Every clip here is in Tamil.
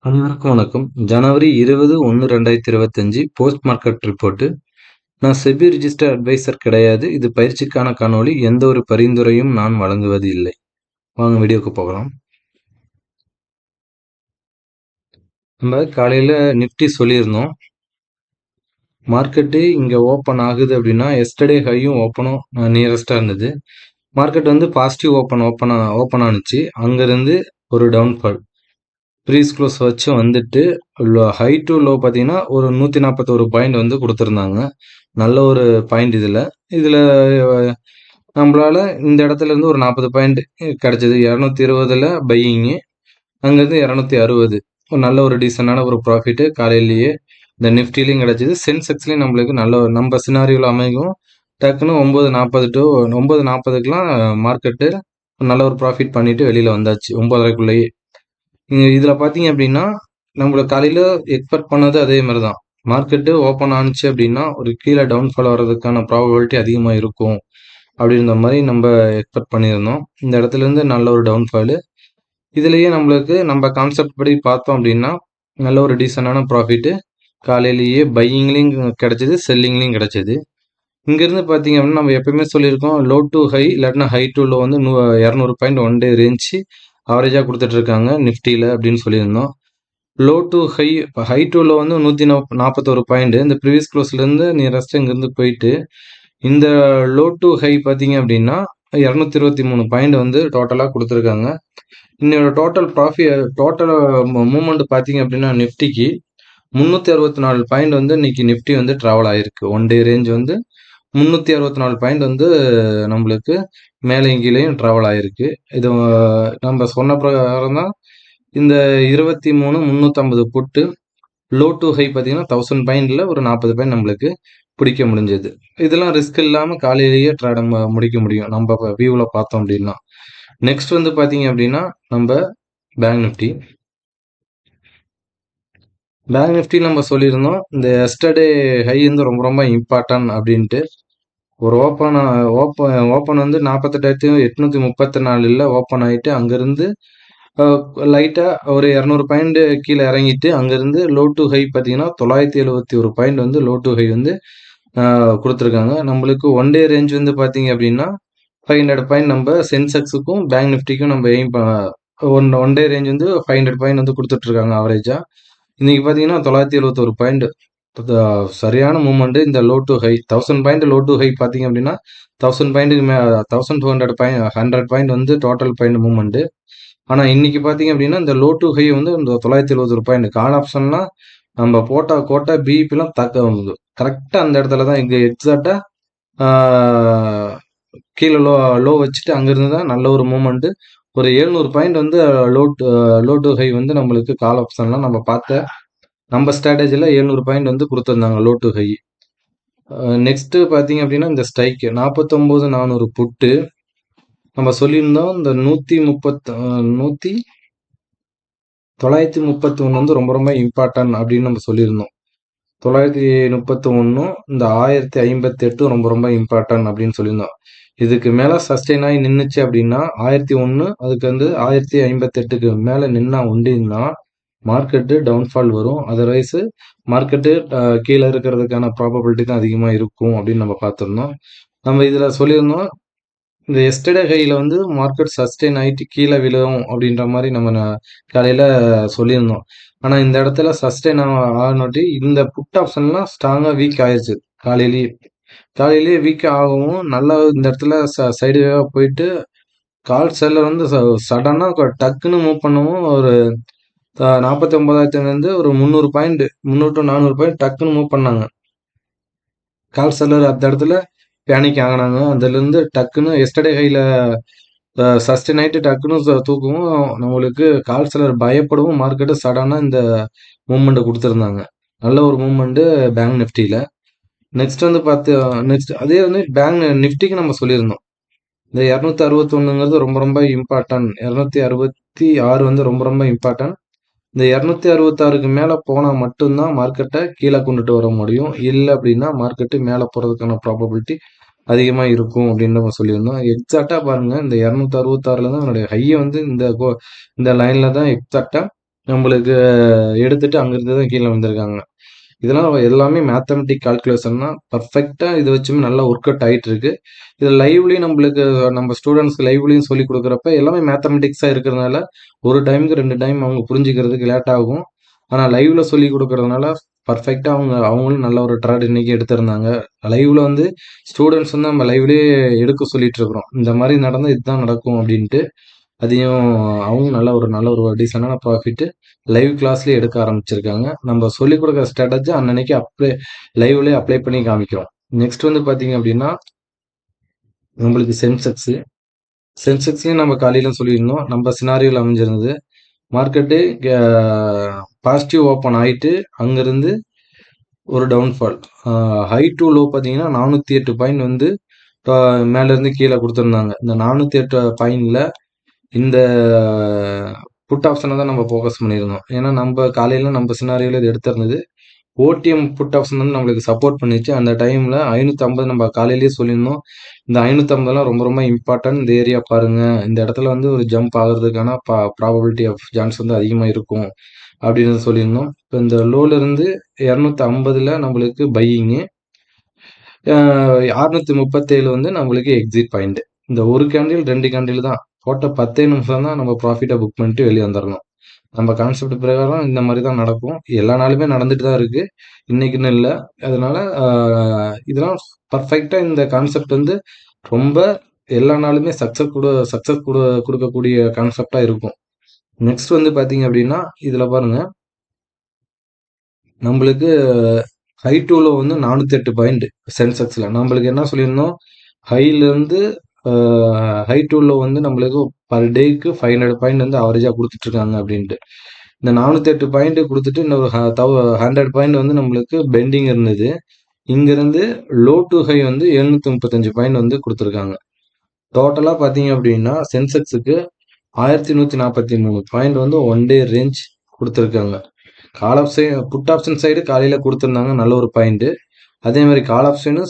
அனைவருக்கும் வணக்கம். ஜனவரி 20/1/2025 போஸ்ட் மார்க்கெட் ரிப்போர்ட். நான் செபி ரிஜிஸ்டர் அட்வைசர் கிடையாது. இது பயிற்சிக்கான காணொளி. எந்த ஒரு பரிந்துரையும் நான் வழங்குவது இல்லை. வாங்க வீடியோக்கு போகலாம். நம்ம காலையில நிஃப்டி சொல்லியிருந்தோம். மார்க்கெட்டு இங்க ஓப்பன் ஆகுது அப்படின்னா எஸ்டர்டே ஹையும் ஓப்பனும் நியரஸ்டா இருந்தது. மார்க்கெட் வந்து பாசிட்டிவ் ஓப்பன் ஆனுச்சு. அங்கிருந்து ஒரு டவுன்ஃபால் ப்ரீஸ் க்ளோஸ் வச்சு வந்துட்டு ஹை டு லோ பார்த்தீங்கன்னா ஒரு 141 பாயிண்ட் வந்து கொடுத்துருந்தாங்க. நல்ல ஒரு பாயிண்ட் இதில் நம்மளால இந்த இடத்துல இருந்து ஒரு 40 பாயிண்ட் கிடைச்சது. 220ல் பையிங்கு, அங்கேருந்து 260 ஒரு நல்ல ஒரு டீசெண்டான ஒரு ப்ராஃபிட்டு காலையிலேயே இந்த நிஃப்டிலையும் கிடைச்சிது. சென்செக்ஸ்லையும் நம்மளுக்கு நம்ம சினாரியோவில் அமையும். டக்குன்னு 9:40 டு 9:40க்குலாம் மார்க்கெட்டு நல்ல ஒரு ப்ராஃபிட் பண்ணிட்டு வெளியில் வந்தாச்சு 9:30க்குள்ளேயே. இதில் பார்த்தீங்க அப்படின்னா நம்மளுக்கு காலையில் எக்ஸ்பெக்ட் பண்ணது அதே மாதிரி தான். மார்க்கெட்டு ஓப்பன் ஆனிச்சு அப்படின்னா ஒரு கீழே டவுன்ஃபால் வர்றதுக்கான ப்ராபபிலிட்டி அதிகமாக இருக்கும் அப்படின்ற மாதிரி நம்ம எக்ஸ்பெக்ட் பண்ணியிருந்தோம். இந்த இடத்துல இருந்து நல்ல ஒரு டவுன்ஃபாலு. இதுலேயே நம்மளுக்கு நம்ம கான்செப்ட் படி பார்த்தோம் அப்படின்னா நல்ல ஒரு டீசெண்டான ப்ராஃபிட்டு காலையிலேயே பையிங்லேயும் கிடைச்சிது, செல்லிங்லேயும் கிடைச்சிது. இங்கேருந்து பார்த்தீங்க அப்படின்னா நம்ம எப்பயுமே சொல்லியிருக்கோம் லோ டு ஹை இல்லாட்டினா ஹை டு லோ வந்து 200 பாயிண்ட் ஒன் டே ரேஞ்சு ஆவரேஜாக கொடுத்துட்ருக்காங்க நிஃப்டியில் அப்படின்னு சொல்லியிருந்தோம். லோ டு ஹை இப்போ ஹை டு லோ வந்து 141 பாயிண்ட் இந்த ப்ரீவியஸ் க்ளோஸ்லேருந்து நியரஸ்ட்டு இங்கேருந்து போயிட்டு இந்த லோ டு ஹை பார்த்தீங்க அப்படின்னா 223 பாயிண்ட் வந்து டோட்டலாக கொடுத்துருக்காங்க. இன்னொரு டோட்டல் மூமெண்ட் பார்த்தீங்க அப்படின்னா நிஃப்டிக்கு 364 பாயிண்ட் வந்து இன்னைக்கு நிஃப்டி வந்து ட்ராவல் ஆகிருக்கு. ஒன் டே ரேஞ்ச் வந்து 364 பாயிண்ட் வந்து நம்மளுக்கு மேலேயும் கீழேயும் ட்ராவல் ஆகிருக்கு. இது நம்ம சொன்ன பிரகாரம் தான் இந்த 23,350 புட்டு லோ டு ஹை பார்த்தீங்கன்னா 1000 பாயிண்டில் ஒரு 40 பாயிண்ட் நம்மளுக்கு பிடிக்க முடிஞ்சது. இதெல்லாம் ரிஸ்க் இல்லாமல் காலையிலேயே ட்ரேட் முடிக்க முடியும் நம்ம வியூவில் பார்த்தோம் அப்படின்னா. நெக்ஸ்ட் வந்து பார்த்தீங்க அப்படின்னா நம்ம பேங்க் நிஃப்டி நம்ம சொல்லியிருந்தோம் இந்த எஸ்டர்டே ஹை வந்து ரொம்ப ரொம்ப இம்பார்ட்டன்ட் அப்படின்ட்டு. ஒரு ஓப்பன் வந்து 48,834 ஓப்பன் ஆகிட்டு அங்கேருந்து லைட்டாக ஒரு 200 பாயிண்ட் கீழே இறங்கிட்டு அங்கேருந்து லோ டு ஹை பார்த்தீங்கன்னா 971 பாயிண்ட் வந்து லோ டு ஹை வந்து கொடுத்துருக்காங்க. நம்மளுக்கு ஒன் டே ரேஞ்ச் வந்து பார்த்தீங்க அப்படின்னா 500 பாயிண்ட் நம்ம சென்செக்ஸுக்கும் பேங்க் நிஃப்டிக்கும் நம்ம எய்ம் ஒன் டே ரேஞ்ச் வந்து 500 பாயிண்ட் வந்து கொடுத்துட்ருக்காங்க ஆவரேஜாக. இன்னைக்கு பார்த்தீங்கன்னா 971 பாயிண்ட் சரியான மூமெண்ட்டு. இந்த low to high 1000 point low to high பார்த்தீங்க அப்படின்னா 1000 பாயிண்ட்டுக்கு 1200 பாயிண்ட் 100 பாயிண்ட் வந்து டோட்டல் பாயிண்ட் மூமெண்ட்டு. ஆனால் இன்னைக்கு பார்த்தீங்க அப்படின்னா இந்த லோ டு ஹை வந்து இந்த 971 பாயிண்ட் கால் ஆப்ஷன்லாம் நம்ம போட்டா கோட்டா பிஇபிலாம் கரெக்டாக அந்த இடத்துல தான் இங்கே எக்ஸாக்டாக கீழே லோ வச்சுட்டு அங்கேருந்து தான் நல்ல ஒரு மூமெண்ட்டு. ஒரு 700 பாயிண்ட் வந்து லோ டு ஹை வந்து நம்மளுக்கு கால் ஆப்ஷன்லாம் நம்ம ஸ்ட்ராட்டஜியில் 700 பாயிண்ட் வந்து கொடுத்துருந்தாங்க லோ டு ஹை. நெக்ஸ்ட்டு பார்த்தீங்க அப்படின்னா இந்த ஸ்ட்ரைக்கு 49,400 புட்டு நம்ம சொல்லியிருந்தோம். இந்த 931 வந்து ரொம்ப ரொம்ப இம்பார்ட்டன்ட் அப்படின்னு நம்ம சொல்லியிருந்தோம். 931 இந்த 1058 ரொம்ப ரொம்ப இம்பார்ட்டன்ட் அப்படின்னு சொல்லியிருந்தோம். இதுக்கு மேலே சஸ்டெயின் ஆகி நின்றுச்சு அப்படின்னா 1001 அதுக்கு வந்து 1058க்கு மேலே நின்னா உண்டின்னா மார்க்கெட்டு டவுன்ஃபால் வரும். அதர்வைஸு மார்க்கெட்டு கீழே இருக்கிறதுக்கான ப்ராபபிலிட்டி தான் அதிகமாக இருக்கும் அப்படின்னு நம்ம பார்த்துருந்தோம். நம்ம இதில் சொல்லியிருந்தோம் இந்த எஸ்டர்டே ஹையில் வந்து மார்க்கெட் சஸ்டெயின் ஆகிட்டு கீழே விழும் அப்படின்ற மாதிரி நம்ம காலையில் சொல்லியிருந்தோம். ஆனால் இந்த இடத்துல சஸ்டெயின் ஆகணுட்டி இந்த புட் ஆப்ஷன்லாம் ஸ்ட்ராங்காக வீக் ஆயிடுச்சு. காலையிலேயே வீக் ஆகவும் நல்லா இந்த இடத்துல சைடு வேவாக போயிட்டு கால் செல்ல வந்து சடனாக டக்குன்னு மூவ் பண்ணவும் ஒரு 49,000 ஒரு 300 பாயிண்ட் 300 to 400 பாயிண்ட் டக்குன்னு மூவ் பண்ணாங்க. கால் செல்லர் அந்த இடத்துல பேனிக் ஆகினாங்க. அதுலேருந்து டக்குன்னு எஸ்டர்டே ஹையில் சஸ்டெயின் ஆகிட்டு டக்குன்னு தூக்கவும் நம்மளுக்கு கால் செல்லர் பயப்படவும் மார்க்கெட்டு சடனாக இந்த மூமெண்ட்டை கொடுத்துருந்தாங்க. நல்ல ஒரு மூமெண்ட்டு பேங்க் நிஃப்டியில். நெக்ஸ்ட் வந்து அதே வந்து பேங்க் நிஃப்டிக்கு நம்ம சொல்லியிருந்தோம் இந்த 261ங்கிறது ரொம்ப ரொம்ப இம்பார்ட்டன்ட். 266 வந்து ரொம்ப ரொம்ப இம்பார்ட்டன்ட். இந்த 266க்கு மேலே போனால் மட்டும்தான் மார்க்கெட்டை கீழே கொண்டுட்டு வர முடியும். இல்லை அப்படின்னா மார்க்கெட்டு மேலே போகிறதுக்கான ப்ராபபிலிட்டி அதிகமாக இருக்கும் அப்படின்னு நம்ம சொல்லியிருந்தோம். எக்ஸாக்டாக பாருங்கள் இந்த 266 தான் என்னுடைய ஹையை வந்து இந்த லைனில் தான் எக்ஸாக்டாக நம்மளுக்கு எடுத்துட்டு அங்கிருந்து தான் கீழே வந்திருக்காங்க. இதெல்லாம் எல்லாமே மேத்தமெட்டிக் கால்குலேஷன் தான். பர்ஃபெக்ட்டா இத வச்சுமே நல்லா ஒர்க் அவுட் ஆயிட்டு இருக்கு. இது லைவ்லயும் நம்மளுக்கு நம்ம ஸ்டூடண்ட்ஸ்க்கு லைவ்லயும் சொல்லிக் குடுக்குறப்ப எல்லாமே மேத்தமெட்டிக்ஸா இருக்கிறதுனால, ஒரு டைம்க்கு 2 டைம் அவங்க புரிஞ்சுக்கிறதுக்கு லேட் ஆகும். ஆனா லைவ்ல சொல்லிக் குடுக்கறதுனால பர்ஃபெக்ட்டா அவங்களும் நல்ல ஒரு ட்ராட் இன்னைக்கு எடுத்திருந்தாங்க. லைவ்ல வந்து ஸ்டூடண்ட்ஸ் வந்து நம்ம லைவ்லயே எடுக்க சொல்லிட்டு இருக்கிறோம். இந்த மாரி நடந்தா இதுதான் நடக்கும் அப்டின்ட்டு. அதையும் அவங்க நல்ல ஒரு டீசென்டான ப்ராஃபிட் லைவ் கிளாஸ்லயே எடுக்க ஆரம்பிச்சிருக்காங்க. நம்ம சொல்லிக் கொடுக்குற ஸ்ட்ராட்டஜி அன்னன்னைக்கு லைவ்லயே அப்ளை பண்ணி காமிக்கிறோம். நெக்ஸ்ட் வந்து பாத்தீங்க அப்படின்னா நம்மளுக்கு சென்செக்ஸ்லயும் நம்ம காலையில சொல்லியிருந்தோம். நம்ம சினாரியோல அமைஞ்சிருந்தது. மார்க்கெட்டு பாசிட்டிவ் ஓப்பன் ஆயிட்டு அங்கிருந்து ஒரு டவுன்ஃபால். ஹை டு லோ பார்த்தீங்கன்னா 408 பாயிண்ட் வந்து மேல இருந்து கீழே கொடுத்துருந்தாங்க. இந்த 408 பாயிண்ட்ல இந்த புட் ஆப்ஷனை தான் நம்ம ஃபோக்கஸ் பண்ணியிருந்தோம். ஏன்னா நம்ம காலையில நம்ம சினாரியோல இது எடுத்திருந்தது. ஓடிஎம் புட் ஆப்ஷன் வந்து நம்மளுக்கு சப்போர்ட் பண்ணிச்சு. அந்த டைம்ல 550 நம்ம காலையிலேயே சொல்லியிருந்தோம். இந்த 550லாம் ரொம்ப ரொம்ப இம்பார்ட்டன்ட். இந்த ஏரியா பாருங்க. இந்த இடத்துல வந்து ஒரு ஜம்ப் ஆகுறதுக்கான ப்ராபபிலிட்டி ஆஃப் சான்ஸ் வந்து அதிகமா இருக்கும் அப்படின்னு சொல்லியிருந்தோம். இப்போ இந்த லோல இருந்து 250ல நம்மளுக்கு பையிங்கு, 637 வந்து நம்மளுக்கு எக்ஸிட் பாயிண்ட். இந்த ஒரு கேண்டில் 2 கேண்டில் தான் போட்ட 10 நிமிஷம் தான் நம்ம ப்ராஃபிட்டை புக் பண்ணிட்டு வெளியே வந்துடணும். நம்ம கான்செப்ட் பிரகாரம் இந்த மாதிரி தான் நடக்கும். எல்லா நாளுமே நடந்துட்டு தான் இருக்கு. இன்னைக்குன்னு இல்லை. அதனால இதெல்லாம் பர்ஃபெக்டா இந்த கான்செப்ட் வந்து ரொம்ப எல்லா நாளுமே சக்சஸ் கொடுக்கக்கூடிய கான்செப்டா இருக்கும். நெக்ஸ்ட் வந்து பாத்தீங்க அப்படின்னா இதுல பாருங்க நம்மளுக்கு ஹை டூல வந்து 408 பாயிண்ட் சென்செக்ஸ்ல நம்மளுக்கு என்ன சொல்லியிருந்தோம், ஹைல இருந்து ஹை டூல வந்து நம்மளுக்கு பர் டேக்கு 500 பாயிண்ட் வந்து அவரேஜா கொடுத்துட்டு இருக்காங்க அப்படின்ட்டு. இந்த 408 பாயிண்ட் கொடுத்துட்டு இன்னொரு 100 பாயிண்ட் வந்து நம்மளுக்கு பெண்டிங் இருந்தது. இங்க இருந்து லோ டு ஹை வந்து 735 பாயிண்ட் வந்து கொடுத்துருக்காங்க. டோட்டலா பாத்தீங்க அப்படின்னா சென்செக்ஸுக்கு 1143 பாயிண்ட் வந்து ஒன் டே ரேஞ்ச் கொடுத்துருக்காங்க. புட் ஆப்ஷன் சைடு காலையில கொடுத்துருந்தாங்க, நல்ல ஒரு பாயிண்ட். அதே மாதிரி கால் ஆப்ஷனும்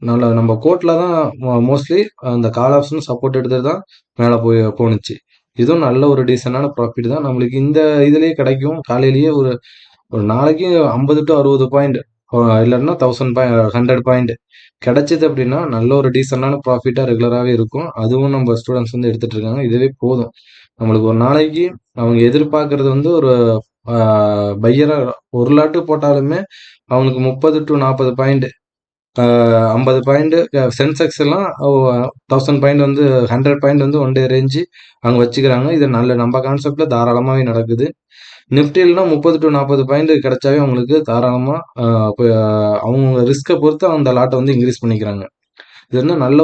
நல்ல நம்ம கோட்ல தான் மோஸ்ட்லி அந்த கால் ஆப்ஷனும் சப்போர்ட் எடுத்துட்டு தான் மேலே போணுச்சு. இதுவும் நல்ல ஒரு டீசெண்டான ப்ராஃபிட் தான் நம்மளுக்கு இந்த இதுலயே கிடைக்கும். காலையிலேயே ஒரு ஒரு நாளைக்கு 50 டு 60 பாயிண்ட் இல்லைன்னா 100 பாயிண்ட் கிடைச்சது அப்படின்னா நல்ல ஒரு டீசெண்டான ப்ராஃபிட்டா ரெகுலராகவே இருக்கும். அதுவும் நம்ம ஸ்டூடெண்ட்ஸ் வந்து எடுத்துட்டு இருக்காங்க. இதுவே போதும் நம்மளுக்கு. ஒரு நாளைக்கு அவங்க எதிர்பார்க்கறது வந்து ஒரு பையரா ஒரு லாட்டு போட்டாலுமே அவங்களுக்கு 30 டு 40 பாயிண்ட், 50 பாயிண்ட் சென்செக்ஸ் எல்லாம் 1000 பாயிண்ட் வந்து 100 பாயிண்ட் வந்து ஒன் டே ரேஞ்சு அவங்க வச்சுக்கிறாங்க. இது நல்ல நம்ம கான்செப்ட்ல தாராளமாகவே நடக்குது. நிஃப்டிலாம் 30 டு 40 பாயிண்ட் கிடைச்சாவே அவங்களுக்கு தாராளமா அவங்க ரிஸ்கை பொறுத்து அந்த லாட்டை வந்து இன்க்ரீஸ் பண்ணிக்கிறாங்க. இது வந்து நல்ல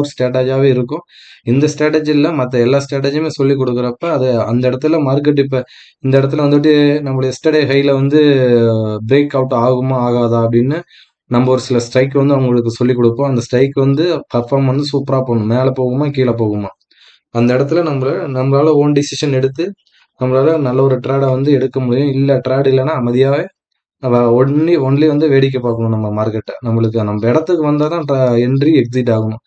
ஒரு ஸ்ட்ராட்டஜியாவே இருக்கும். இந்த ஸ்ட்ராட்டஜி இல்லை, மற்ற எல்லா ஸ்ட்ராட்டஜியுமே சொல்லி கொடுக்குறப்ப அது அந்த இடத்துல மார்க்கெட் இப்போ இந்த இடத்துல வந்துட்டு நம்ம எஸ்டர்டே ஹைல வந்து பிரேக் அவுட் ஆகுமா ஆகாதா அப்படின்னு நம்ம ஒரு சில ஸ்ட்ரைக் வந்து அவங்களுக்கு சொல்லி கொடுப்போம். அந்த ஸ்ட்ரைக் வந்து பர்ஃபார்ம் வந்து சூப்பராக போகணும். மேலே போகுமா கீழே போகுமா அந்த இடத்துல நம்மளால ஓன் டிசிஷன் எடுத்து நம்மளால நல்ல ஒரு ட்ரேடை வந்து எடுக்க முடியும். இல்லை ட்ரேட் இல்லைன்னா அமைதியாகவே ஒன்லி வந்து வேடிக்கை பார்க்கணும் நம்ம மார்க்கெட்டை. நம்மளுக்கு நம்ம இடத்துக்கு வந்தால் தான் என்ட்ரி எக்ஸிட் ஆகணும்.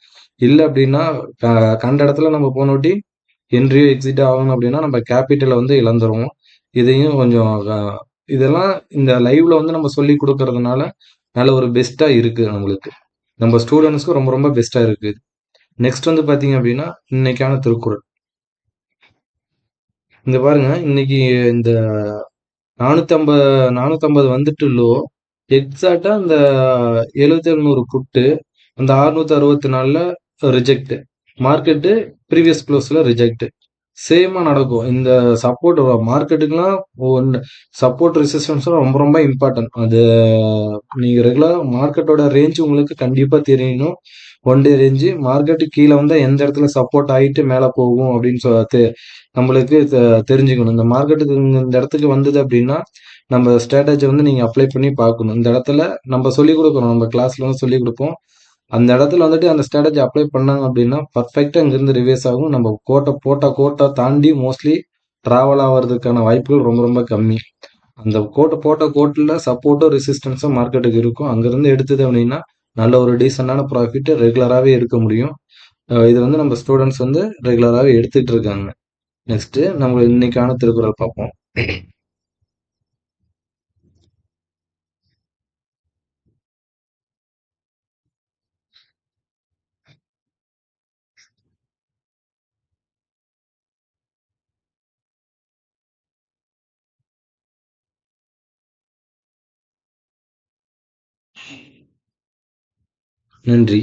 இல்லை அப்படின்னா கண்ட இடத்துல நம்ம போனோட்டி என்ட்ரியோ எக்ஸிட் ஆகணும் அப்படின்னா நம்ம கேபிட்டலை வந்து இழந்துருவோம். இதையும் கொஞ்சம் இதெல்லாம் இந்த லைவ்ல வந்து நம்ம சொல்லி கொடுக்கறதுனால நல்ல ஒரு பெஸ்டா இருக்கு நம்மளுக்கு. நம்ம ஸ்டூடெண்ட்ஸ்க்கு ரொம்ப ரொம்ப பெஸ்டா இருக்கு. நெக்ஸ்ட் வந்து பாத்தீங்க அப்படின்னா இன்னைக்கான திருக்குறள். இந்த பாருங்க, இன்னைக்கு இந்த 450 வந்துட்டு லோ எக்ஸாக்டா அந்த 7700 புட்டு அந்த 664ல ரிஜெக்ட். மார்க்கெட்டு ப்ரீவியஸ் க்ளோஸ்ல ரிஜெக்ட். சேமா நடக்கும். இந்த சப்போர்ட் மார்க்கெட்டுக்குலாம் ஒன்று சப்போர்ட் ரெசிஸ்டன்ஸும் ரொம்ப ரொம்ப இம்பார்ட்டன்ட். அது நீங்க ரெகுலர் மார்க்கெட்டோட ரேஞ்ச் உங்களுக்கு கண்டிப்பா தெரியணும். ஒன் டே ரேஞ்சு மார்க்கெட்டு கீழே வந்தா எந்த இடத்துல சப்போர்ட் ஆகிட்டு மேலே போகும் அப்படின்னு நம்மளுக்கு தெரிஞ்சுக்கணும். இந்த மார்க்கெட்டுக்கு இந்த இடத்துக்கு வந்தது அப்படின்னா நம்ம ஸ்ட்ராட்டஜி வந்து நீங்க அப்ளை பண்ணி பார்க்கணும். இந்த இடத்துல நம்ம சொல்லிக் கொடுக்குறோம், நம்ம கிளாஸ்ல வந்து சொல்லிக் கொடுப்போம். அந்த இடத்துல வந்துட்டு அந்த ஸ்ட்ராட்டஜி அப்ளை பண்ணாங்க அப்படின்னா பர்ஃபெக்டா இங்கிருந்து ரிவேஸ் ஆகும். நம்ம கோட்டை தாண்டி மோஸ்ட்லி டிராவல் ஆகிறதுக்கான வாய்ப்புகள் ரொம்ப ரொம்ப கம்மி. அந்த கோட்டில் சப்போர்ட்டும் ரெசிஸ்டன்ஸும் மார்க்கெட்டுக்கு இருக்கும். அங்கிருந்து எடுத்தது அப்படின்னா நல்ல ஒரு டீசெண்டான ப்ராஃபிட் ரெகுலராகவே எடுக்க முடியும். இது வந்து நம்ம ஸ்டூடெண்ட்ஸ் வந்து ரெகுலராகவே எடுத்துட்டு இருக்காங்க. நெக்ஸ்ட் நம்ம இன்னைக்கான திருக்குறள் பார்ப்போம். நன்றி.